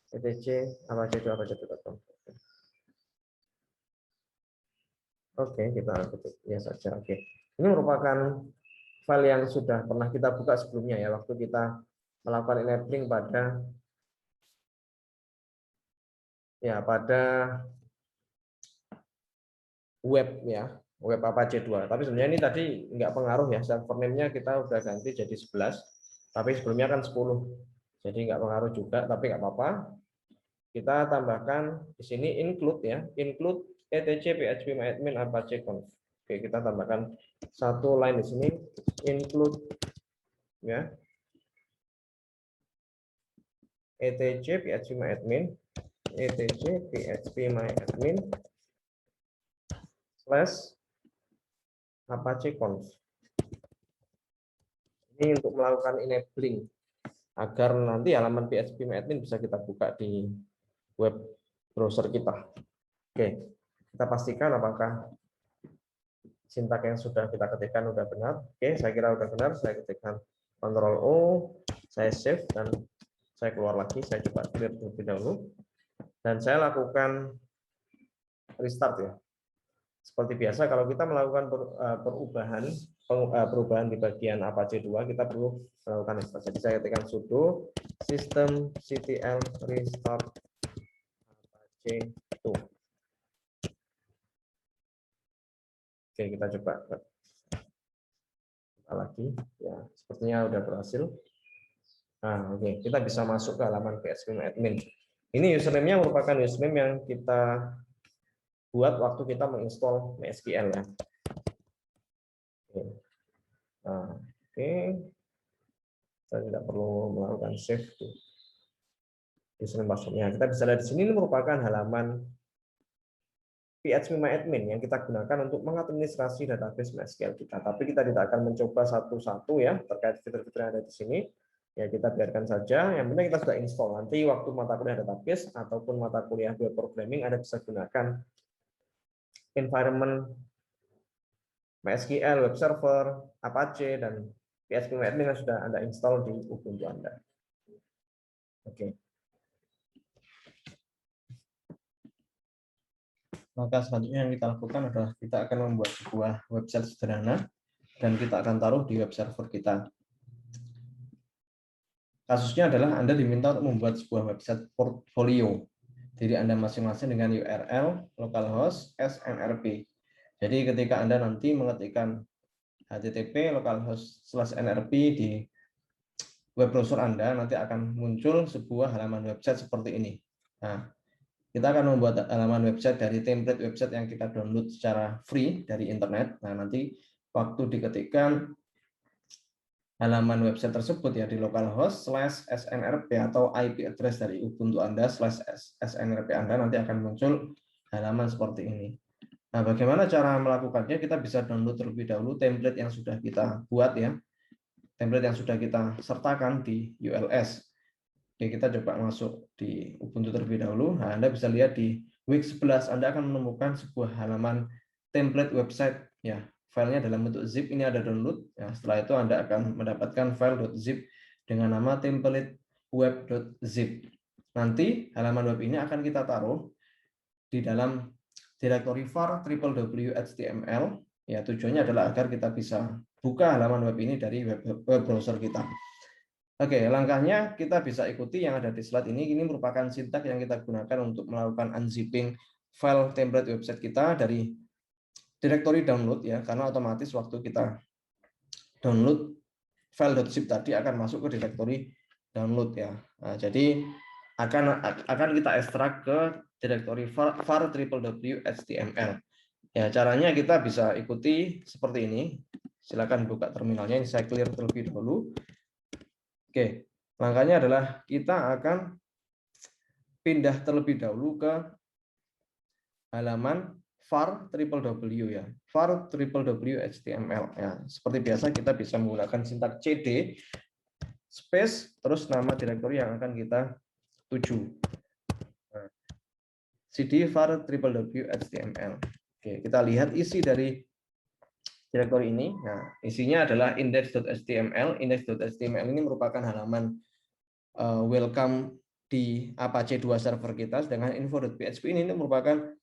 etc apache2.conf. Oke, kita ketik ya saja. Oke. Ini merupakan file yang sudah pernah kita buka sebelumnya ya, waktu kita melakukan enabling pada web ya, web Apache 2. Tapi sebenarnya ini tadi nggak pengaruh ya, server name-nya kita udah ganti jadi 11, tapi sebelumnya kan 10. Jadi nggak pengaruh juga, tapi nggak apa-apa. Kita tambahkan di sini include ya, include etc phpMyAdmin apache conf. Oke, kita tambahkan satu line di sini, include ya, etc phpMyAdmin slash apache conf. Ini untuk melakukan enabling agar nanti halaman phpMyAdmin bisa kita buka di web browser kita. Oke, kita pastikan apakah sintak yang sudah kita ketikkan sudah benar. Oke, saya kira sudah benar. Saya ketikkan Ctrl O, saya save dan saya keluar lagi. Saya coba clear terlebih dahulu dan saya lakukan restart ya. Seperti biasa kalau kita melakukan perubahan di bagian Apache 2, kita perlu melakukan restart. Jadi saya ketikkan sudo systemctl restart Apache 2. Oke, kita coba lagi. Ya, sepertinya udah berhasil. Nah, oke, kita bisa masuk ke halaman phpMyAdmin. Ini username-nya merupakan username yang kita buat waktu kita menginstall MySQL ya. Oke. Nah, oke. Kita tidak perlu melakukan save username password-nya. Kita bisa lihat di sini ini merupakan halaman phpMyAdmin yang kita gunakan untuk mengadministrasi database MySQL kita. Tapi kita tidak akan mencoba satu-satu ya terkait fitur-fitur yang ada di sini. Ya kita biarkan saja. Yang penting kita sudah install. Nanti waktu mata kuliah database ataupun mata kuliah web programming Anda bisa gunakan environment MySQL, web server, Apache dan phpMyAdmin yang sudah Anda install di Ubuntu Anda. Oke. Maka selanjutnya yang kita lakukan adalah kita akan membuat sebuah website sederhana dan kita akan taruh di web server kita. Kasusnya adalah Anda diminta untuk membuat sebuah website portfolio. Jadi Anda masing-masing dengan URL, localhost, snrp. Jadi ketika Anda nanti mengetikkan http localhost/nrp di web browser Anda, nanti akan muncul sebuah halaman website seperti ini. Nah, kita akan membuat halaman website dari template website yang kita download secara free dari internet. Nah, nanti waktu diketikkan halaman website tersebut ya di localhost/snrp atau IP address dari Ubuntu Anda /snrp Anda nanti akan muncul halaman seperti ini. Nah, bagaimana cara melakukannya? Kita bisa download terlebih dahulu template yang sudah kita buat ya. Template yang sudah kita sertakan di ULS. Oke, kita coba masuk di Ubuntu terlebih dahulu. Nah, Anda bisa lihat di Wix 11 Anda akan menemukan sebuah halaman template website ya. Filenya dalam bentuk zip, ini ada download. Ya, setelah itu Anda akan mendapatkan file .zip dengan nama template web.zip. Nanti halaman web ini akan kita taruh di dalam directory var www.html. Ya, tujuannya adalah agar kita bisa buka halaman web ini dari web browser kita. Oke, langkahnya kita bisa ikuti yang ada di slide ini. Ini merupakan sintak yang kita gunakan untuk melakukan unzipping file template website kita dari directory download ya, karena otomatis waktu kita download file.zip tadi akan masuk ke directory download ya. Nah, jadi akan kita ekstrak ke directory var www.html. Ya, caranya kita bisa ikuti seperti ini. Silakan buka terminalnya. Ini saya clear terlebih dahulu. Oke, langkahnya adalah kita akan pindah terlebih dahulu ke halaman var www ya, var www.html ya. Seperti biasa kita bisa menggunakan sintak cd space terus nama direktori yang akan kita tuju. Nah, cd var www.html. Oke, kita lihat isi dari direktori ini. Nah, isinya adalah index.html. Index.html ini merupakan halaman welcome di Apache 2 server kita, sedangkan info.php ini merupakan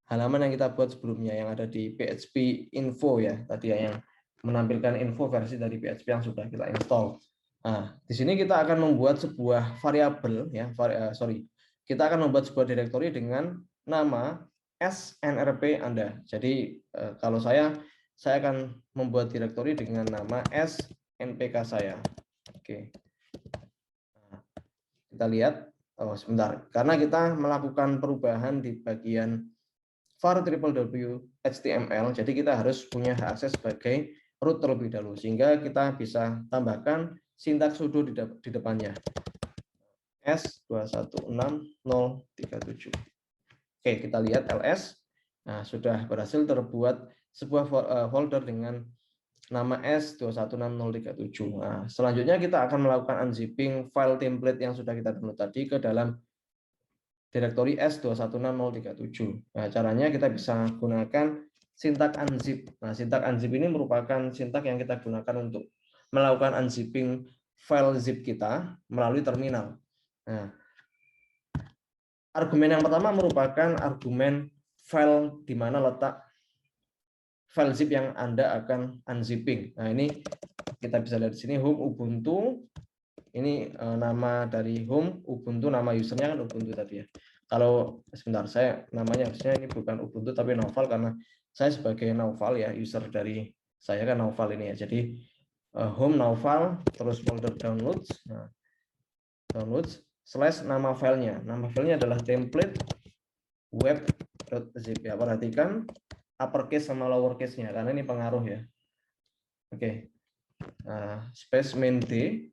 halaman yang kita buat sebelumnya yang ada di PHP info ya, tadi yang menampilkan info versi dari PHP yang sudah kita install. Nah, di sini kita akan membuat sebuah variabel ya, kita akan membuat sebuah direktori dengan nama snrp Anda. Jadi kalau saya akan membuat direktori dengan nama snpk saya. Oke. Nah, kita lihat, sebentar, karena kita melakukan perubahan di bagian var www.html, jadi kita harus punya akses sebagai root terlebih dahulu, sehingga kita bisa tambahkan sintak sudo di depannya. S216037. Oke, kita lihat ls. Nah, sudah berhasil terbuat sebuah folder dengan nama S216037. Nah, selanjutnya kita akan melakukan unzipping file template yang sudah kita download tadi ke dalam direktori S216037. Nah, caranya kita bisa gunakan sintak unzip. Nah, sintak unzip ini merupakan sintak yang kita gunakan untuk melakukan unzipping file zip kita melalui terminal. Nah, argumen yang pertama merupakan argumen file di mana letak file zip yang Anda akan unzipping. Nah, ini kita bisa lihat di sini home Ubuntu. Ini nama dari home Ubuntu, nama usernya kan Ubuntu tadi ya. Kalau sebentar, saya namanya harusnya ini bukan Ubuntu tapi Naufal, karena saya sebagai Naufal ya, user dari saya kan Naufal ini ya. Jadi home Naufal terus folder downloads. Nah, downloads slash nama filenya. Nama filenya adalah template web.zip ya. Perhatikan uppercase sama lowercase-nya karena ini pengaruh ya. Oke. Nah, space main d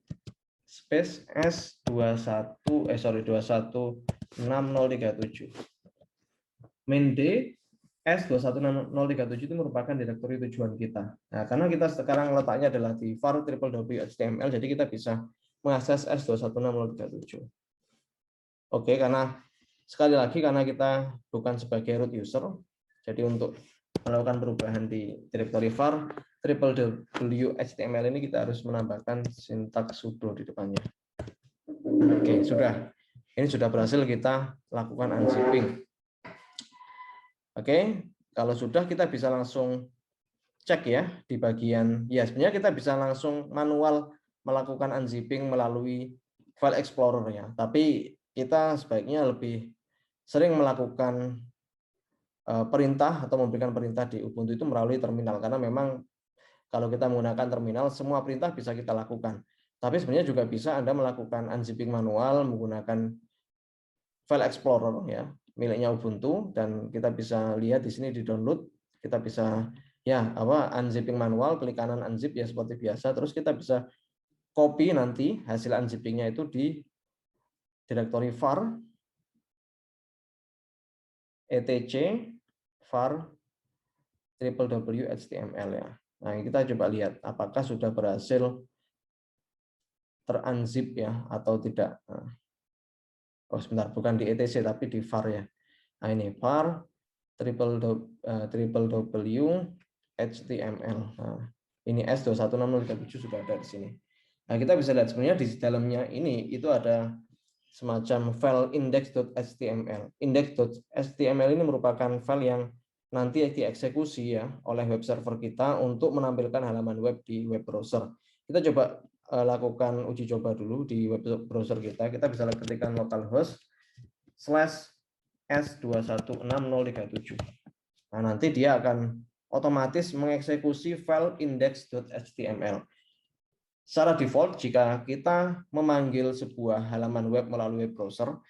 space S216037. Main D S216037 itu merupakan direktori tujuan kita. Nah, karena kita sekarang letaknya adalah di var www.html, jadi kita bisa mengakses S216037. Oke, karena sekali lagi karena kita bukan sebagai root user, jadi untuk melakukan perubahan di direktori var www.html ini kita harus menambahkan sintak sudo di depannya. Oke, sudah. Ini sudah berhasil kita lakukan unzipping. Oke, kalau sudah kita bisa langsung cek ya di bagian, ya sebenarnya kita bisa langsung manual melakukan unzipping melalui file explorer ya. Tapi kita sebaiknya lebih sering melakukan perintah atau memberikan perintah di Ubuntu itu melalui terminal, karena memang kalau kita menggunakan terminal semua perintah bisa kita lakukan. Tapi sebenarnya juga bisa Anda melakukan unzipping manual menggunakan file explorer ya miliknya Ubuntu, dan kita bisa lihat di sini di download, kita bisa ya unzipping manual, klik kanan unzip ya seperti biasa, terus kita bisa copy nanti hasil unzippingnya itu di direktori var etc var www.html ya. Nah, kita coba lihat apakah sudah berhasil teranzip ya atau tidak. Oh sebentar, bukan di etc tapi di var ya. Nah, ini var www.html. Nah, ini S216037 sudah ada di sini. Nah, kita bisa lihat sebenarnya di dalamnya ini itu ada semacam file index.html. Index.html ini merupakan file yang nanti dieksekusi ya oleh web server kita untuk menampilkan halaman web di web browser. Kita coba lakukan uji coba dulu di web browser kita. Kita bisa ketikkan localhost /s216.037. Nah, nanti dia akan otomatis mengeksekusi file index.html. Secara default, jika kita memanggil sebuah halaman web melalui web browser,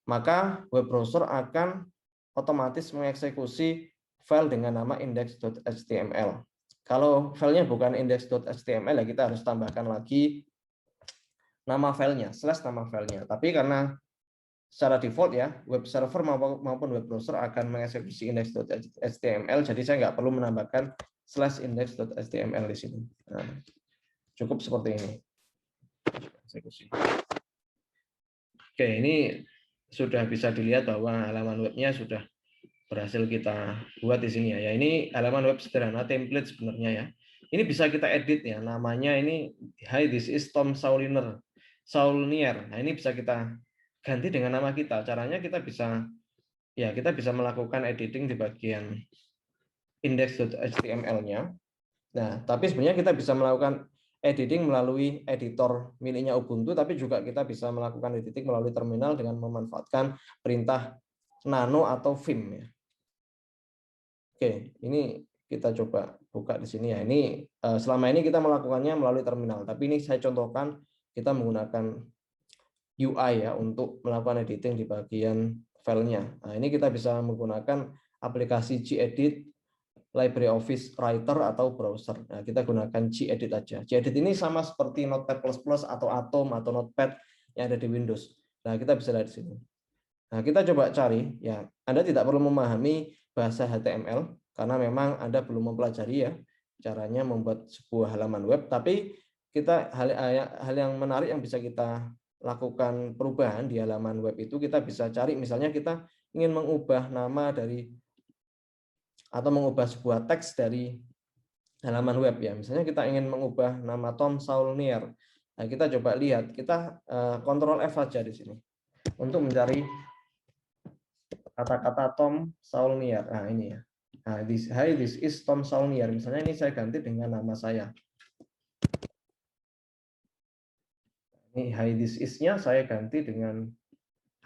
maka web browser akan otomatis mengeksekusi file dengan nama index.html. Kalau filenya bukan index.html, ya kita harus tambahkan lagi nama filenya, /nama filenya. Tapi karena secara default ya, web server maupun web browser akan mengeksekusi index.html, jadi saya nggak perlu menambahkan /index.html di sini. Nah, cukup seperti ini. Eksekusi. Oke, ini sudah bisa dilihat bahwa halaman webnya sudah berhasil kita buat di sini ya. Ini halaman web sederhana template sebenarnya ya. Ini bisa kita edit ya. Namanya ini Hi, this is Tom Saulnier. Nah, ini bisa kita ganti dengan nama kita. Caranya kita bisa melakukan editing di bagian index.html-nya. Nah, tapi sebenarnya kita bisa melakukan editing melalui editor miliknya Ubuntu, tapi juga kita bisa melakukan editing melalui terminal dengan memanfaatkan perintah nano atau vim ya. Oke, ini kita coba buka di sini ya. Ini selama ini kita melakukannya melalui terminal, tapi ini saya contohkan kita menggunakan UI ya untuk melakukan editing di bagian filenya. Nah, ini kita bisa menggunakan aplikasi Gedit, LibreOffice Writer atau browser. Nah, kita gunakan Gedit aja. Gedit ini sama seperti Notepad++ atau Atom atau Notepad yang ada di Windows. Nah, kita bisa lihat di sini. Nah, kita coba cari ya. Anda tidak perlu memahami bahasa HTML karena memang Anda belum mempelajari ya caranya membuat sebuah halaman web, tapi kita hal yang menarik yang bisa kita lakukan perubahan di halaman web itu, kita bisa cari misalnya kita ingin mengubah nama dari atau mengubah sebuah teks dari halaman web ya. Misalnya kita ingin mengubah nama Tom Saulnier. Nah, kita coba lihat, kita Ctrl F saja di sini untuk mencari kata-kata Tom Saulnier. Nah, ini ya. Nah, Hi, this is Tom Saulnier. Misalnya ini saya ganti dengan nama saya. Ini Hi, this is-nya saya ganti dengan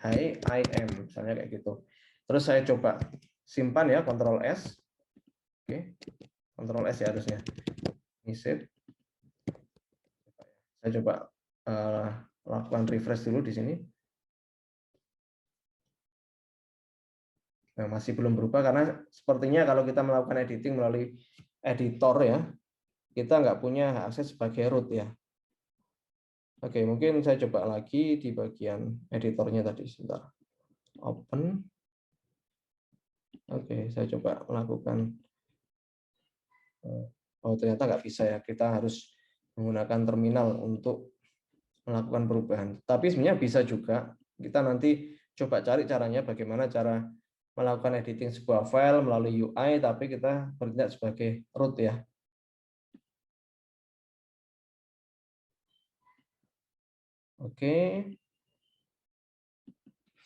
Hi, I am. Misalnya kayak gitu. Terus saya coba simpan ya, Ctrl S. Oke. Ctrl S ya harusnya. Ini save. Saya coba lakukan refresh dulu di sini. Nah, masih belum berubah karena sepertinya kalau kita melakukan editing melalui editor ya, kita nggak punya akses sebagai root ya. Oke, mungkin saya coba lagi di bagian editornya tadi. Sebentar. Open. Oke, saya coba melakukan. Oh, ternyata nggak bisa ya. Kita harus menggunakan terminal untuk melakukan perubahan. Tapi sebenarnya bisa juga. Kita nanti coba cari caranya bagaimana cara melakukan editing sebuah file melalui UI, tapi kita bertindak sebagai root ya. Oke.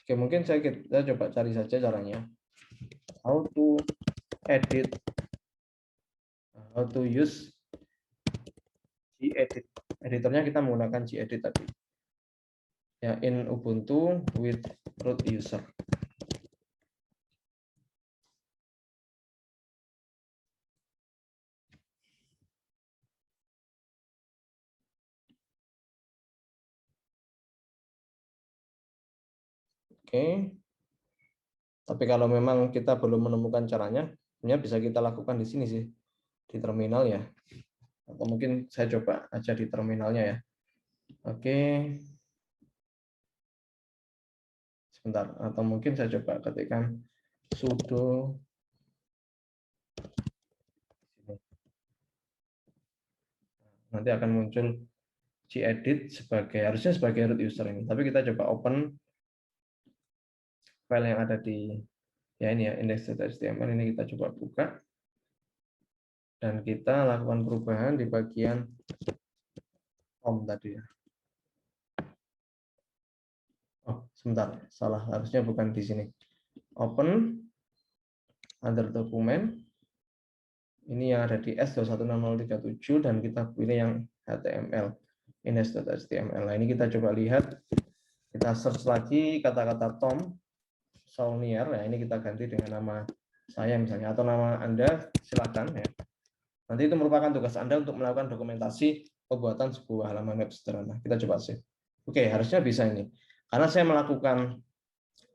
Oke, mungkin kita coba cari saja caranya. How to edit, how to use Gedit. Editornya kita menggunakan Gedit tadi. Ya, in Ubuntu with root user. Oke. Tapi kalau memang kita belum menemukan caranya, sebenarnya bisa kita lakukan di sini sih, di terminal ya. Atau mungkin saya coba aja di terminalnya ya. Oke. Sebentar, atau mungkin saya coba ketikkan sudo nanti akan muncul Gedit harusnya sebagai root user ini. Tapi kita coba open file yang ada di ya ini ya index.html, ini kita coba buka dan kita lakukan perubahan di bagian home tadi ya. Oh, sebentar, salah, harusnya bukan di sini. Open other document. Ini yang ada di S216.037 dan kita pilih yang HTML. index.html. Nah, ini kita coba lihat, kita search lagi kata-kata Tom Saunier. Nah, ini kita ganti dengan nama saya misalnya, atau nama Anda, silakan ya. Nanti itu merupakan tugas Anda untuk melakukan dokumentasi pembuatan sebuah halaman web sederhana. Kita coba save. Oke, harusnya bisa ini. Karena saya melakukan,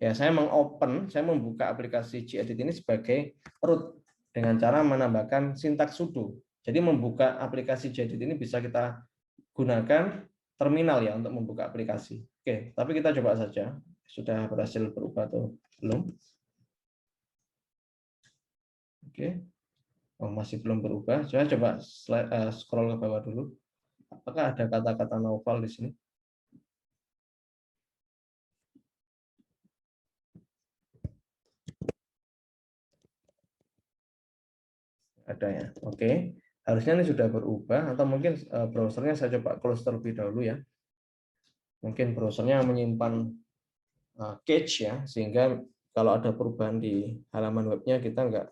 ya saya membuka aplikasi Gedit ini sebagai root dengan cara menambahkan sintaks sudo. Jadi membuka aplikasi Gedit ini bisa kita gunakan terminal ya untuk membuka aplikasi. Oke, tapi kita coba saja sudah berhasil berubah atau belum. Oke. Oh, masih belum berubah. Saya coba scroll ke bawah dulu. Apakah ada kata-kata novel di sini? Ada ya. Oke. Harusnya ini sudah berubah, atau mungkin browsernya saya coba close terlebih dahulu ya. Mungkin browsernya menyimpan cache ya, sehingga kalau ada perubahan di halaman webnya kita nggak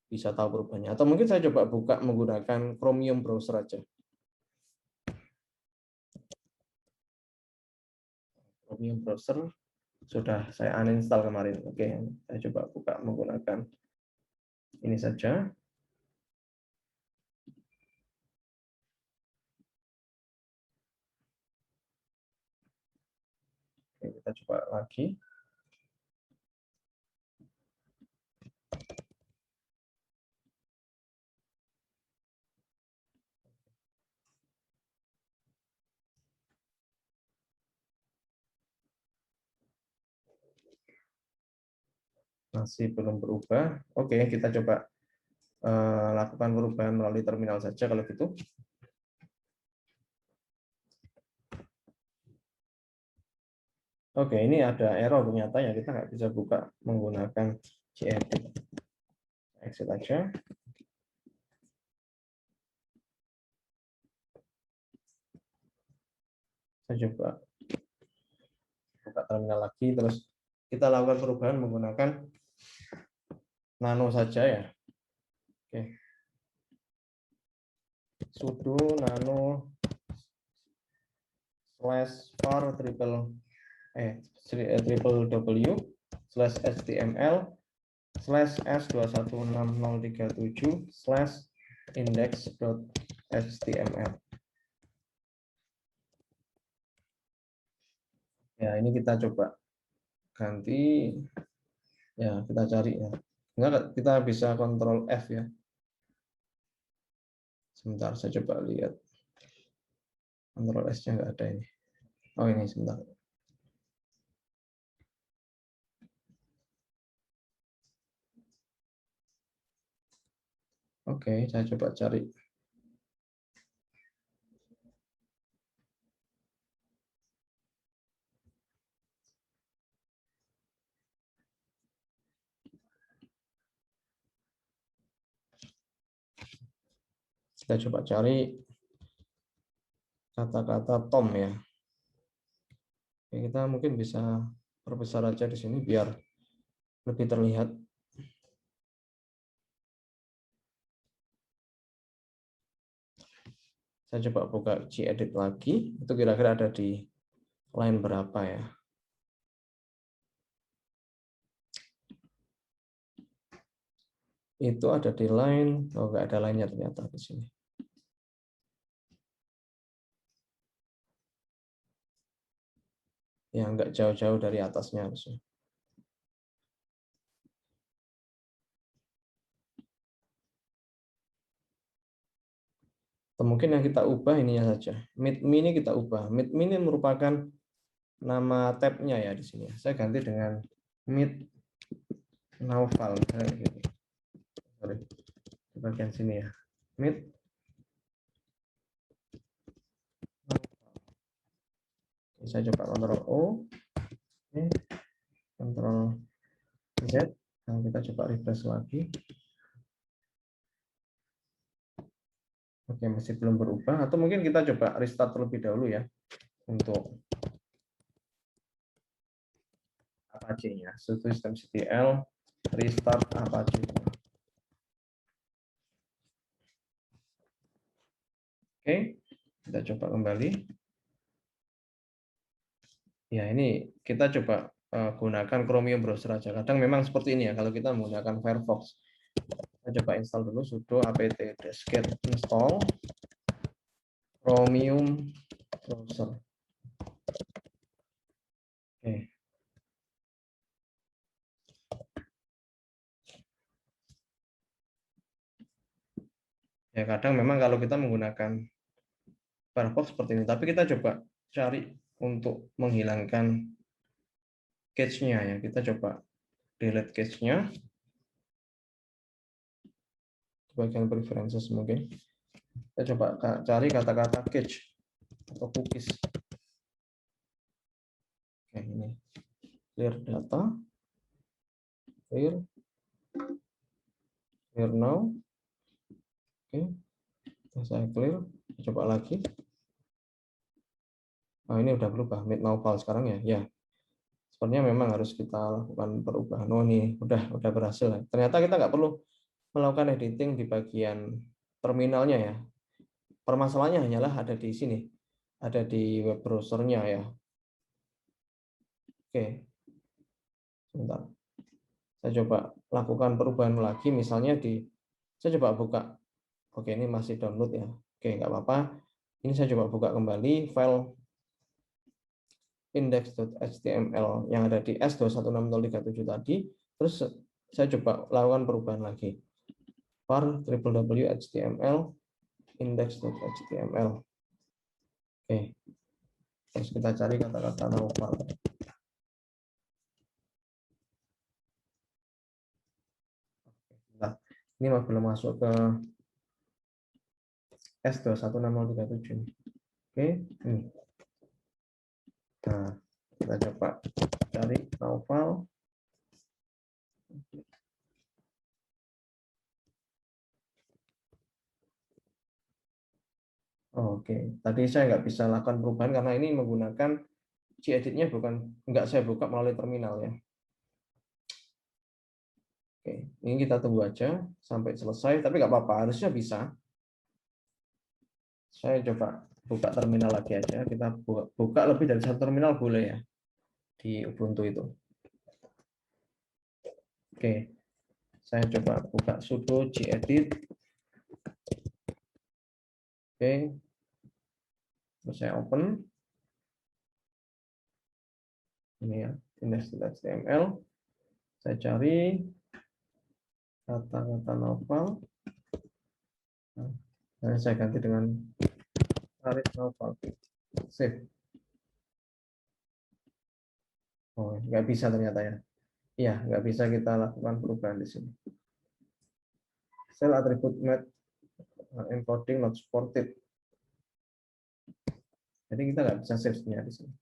bisa tahu perubahannya. Atau mungkin saya coba buka menggunakan Chromium browser aja. Chromium browser sudah saya uninstall kemarin. Oke, saya coba buka menggunakan ini saja. Oke, kita coba lagi. Masih belum berubah. Oke, kita coba lakukan perubahan melalui terminal saja kalau gitu. Oke, ini ada error ternyata ya, kita nggak bisa buka menggunakan Gedit. Exit aja. Saya coba buka terminal lagi, terus kita lakukan perubahan menggunakan nano saja ya. Oke. Sudo nano /var www/s21037/index.html. Ya, ini kita coba ganti. Ya, kita cari ya. Enggak, kita bisa Ctrl F ya. Sebentar, saya coba lihat. Ctrl S-nya nggak ada ini. Oh, ini sebentar. Oke, saya coba cari. Kita coba cari kata-kata Tom ya. Oke, kita mungkin bisa perbesar aja di sini biar lebih terlihat. Saya coba buka Gedit lagi. Itu kira-kira ada di line berapa ya? Itu ada di line, oh nggak ada line-nya ternyata di sini. Ya nggak jauh-jauh dari atasnya harusnya. Atau mungkin yang kita ubah ininya saja. Meet.me ini kita ubah. Meet.me ini merupakan nama tab-nya ya di sini. Saya ganti dengan Meet Naufal. Sorry, di bagian sini ya. Meet. Saya coba Ctrl O. Ctrl Z. Nah, kita coba refresh lagi. Oke, masih belum berubah. Atau mungkin kita coba restart terlebih dahulu ya untuk Apache-nya. Systemctl restart Apache. Oke, Kita coba kembali. Ya, ini kita coba gunakan Chromium browser aja. Kadang memang seperti ini ya, kalau kita menggunakan Firefox. Kita coba install dulu sudo apt-get install Chromium browser. Oke. Ya, kadang memang kalau kita menggunakan Firefox seperti ini, tapi kita coba cari untuk menghilangkan cache-nya ya. Kita coba delete cache-nya. Bagian preferences mungkin. Kita coba cari kata-kata cache atau cookies. Oke, ini clear data, clear now. Oke, saya clear. Coba lagi. Nah, ini udah berubah mid now file sekarang ya. Ya, sebenarnya memang harus kita lakukan perubahan. Oh, ini udah berhasil. Ternyata kita nggak perlu melakukan editing di bagian terminalnya ya. Permasalahannya hanyalah ada di sini, ada di web browsernya ya. Oke, sebentar. Saya coba lakukan perubahan lagi, misalnya saya coba buka. Oke, ini masih download ya. Oke, nggak apa-apa. Ini saya coba buka kembali file index.html yang ada di S216037 tadi. Terus saya coba lakukan perubahan lagi. var www.html index.html. Oke. Terus kita cari kata-kata novel. Nah, ini belum masuk ke S216037. Oke, ini. Nah, kita coba cari novel. Oke, tadi saya nggak bisa lakukan perubahan karena ini menggunakan gedit-nya nggak saya buka melalui terminal ya. Oke, ini kita tunggu aja sampai selesai, tapi nggak apa-apa, harusnya bisa. Saya coba buka terminal lagi aja. Kita buka lebih dari satu terminal boleh ya di Ubuntu itu. Oke, saya coba buka sudo gedit. Oke, terus saya open. Ini ya, index.html. Saya cari kata-kata novel. Nah, saya ganti dengan tarik novel. Save. Oh, nggak bisa ternyata ya. Iya, nggak bisa kita lakukan perubahan di sini. Cell attribute method encoding not supported. Jadi kita nggak bisa save sebenarnya di sini.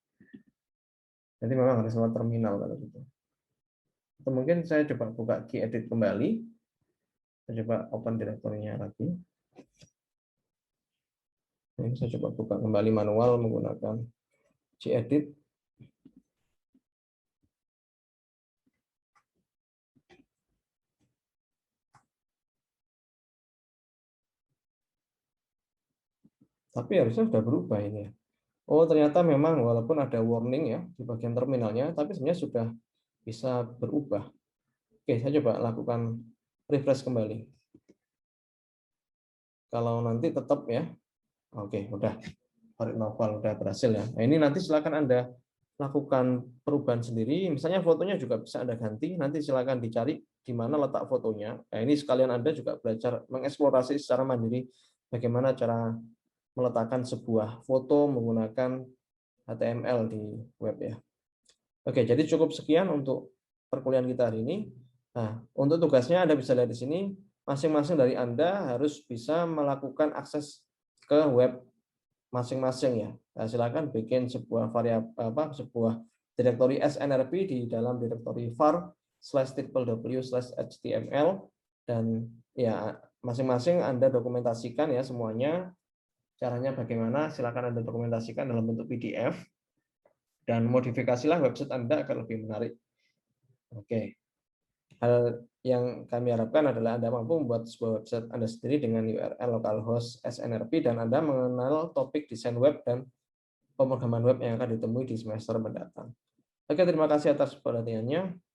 Jadi memang harus lewat terminal kalau gitu. Atau mungkin saya coba buka gedit kembali. Saya coba open direktorinya lagi. Ini saya coba buka kembali manual menggunakan gedit. Tapi harusnya sudah berubah ini ya. Oh, ternyata memang walaupun ada warning ya di bagian terminalnya, tapi sebenarnya sudah bisa berubah. Oke, saya coba lakukan refresh kembali. Kalau nanti tetap ya, oke, udah Farid Novel udah berhasil ya. Nah, ini nanti silakan Anda lakukan perubahan sendiri. Misalnya fotonya juga bisa Anda ganti. Nanti silakan dicari di mana letak fotonya. Nah, ini sekalian Anda juga belajar mengeksplorasi secara mandiri bagaimana cara meletakkan sebuah foto menggunakan HTML di web ya. Oke, jadi cukup sekian untuk perkuliahan kita hari ini. Nah, untuk tugasnya Anda bisa lihat di sini, masing-masing dari Anda harus bisa melakukan akses ke web masing-masing ya. Nah, silakan bikin sebuah sebuah direktori snrp di dalam direktori var/www/html dan ya masing-masing Anda dokumentasikan ya semuanya. Caranya bagaimana? Silakan Anda dokumentasikan dalam bentuk PDF dan modifikasilah website Anda agar lebih menarik. Oke. Hal yang kami harapkan adalah Anda mampu membuat sebuah website Anda sendiri dengan URL localhost SNRP dan Anda mengenal topik desain web dan pemrograman web yang akan ditemui di semester mendatang. Oke, terima kasih atas perhatiannya.